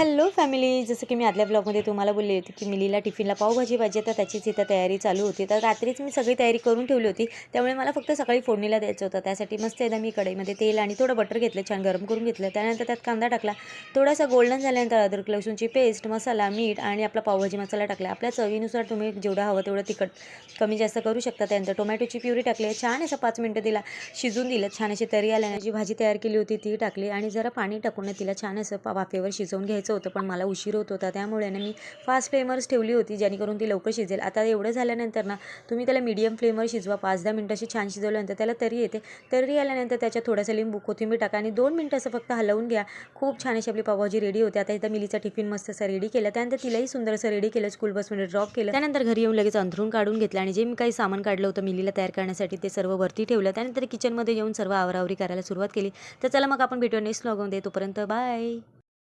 Hello family, जसं की मी आदल्या ब्लॉगमध्ये तुम्हाला बोलली होती की मिलीला टिफिनला पावभाजी पाहिजे, तर त्याचीच इथं तयारी चालू होती. तर रात्रीच मी सगळी तयारी करून ठेवली होती, त्यामुळे मला फक्त सकाळी फोडणीला द्यायचं होतं. त्यासाठी मस्त एकदा मी कढईमध्ये तेल आणि थोडं बटर घेतलं, छान गरम करून घेतलं. त्यानंतर त्यात कांदा टाकला, थोडासा गोल्डन झाल्यानंतर अद्रक लसूणची पेस्ट, मसाला, मीठ आणि आपला पावभाजी मसाला टाकला. आपल्या चवीनुसार तुम्ही जेवढं हवं तेवढं तिखट कमी जास्त करू शकता. त्यानंतर टोमॅटोची प्युरी टाकली, छान असं 5 मिनिटं तिला शिजून दिलं. छान अशी तरी आल्याने जी भाजी तयार केली होती ती टाकली आणि जरा पाणी टाकून तिला छान असं वाफेवर शिजवून घ्यायचं होतं. पण मला उशीर होत होता, त्यामुळे ना मी फास्ट फ्लेमवरच ठेवली होती, जेणेकरून ती लवकर शिजेल. आता एवढं झाल्यानंतर ना तुम्ही त्याला मीडियम फ्लेमवर शिजवा. 5-10 मिनिटं अशी छान शिजवल्यानंतर त्याला तरी येते. तरी आल्यानंतर त्याच्यात थोडासा लिंबू, कोथिंबीर टाका आणि 2 मिनिटं असं फक्त हलवून घ्या. खूप छान अशी आपली पावभाजी रेडी होते. आता इथं मिलीचा टिफिन मस्त असं रेडी केला. त्यानंतर तिलाही सुंदर असं रेडी केलं, स्कूल बसमध्ये ड्रॉप केलं. त्यानंतर घरी येऊन लगेच अंथरूण काढून घेतलं आणि जे मी काही सामान काढलं होतं मिलीला तयार करण्यासाठी ते सर्व वरती ठेवलं. त्यानंतर किचनमध्ये येऊन सर्व आवरावरी करायला सुरुवात केली. तर चला मग आपण भेटूया नेक्स्ट व्लॉगमध्ये. तोपर्यंत बाय.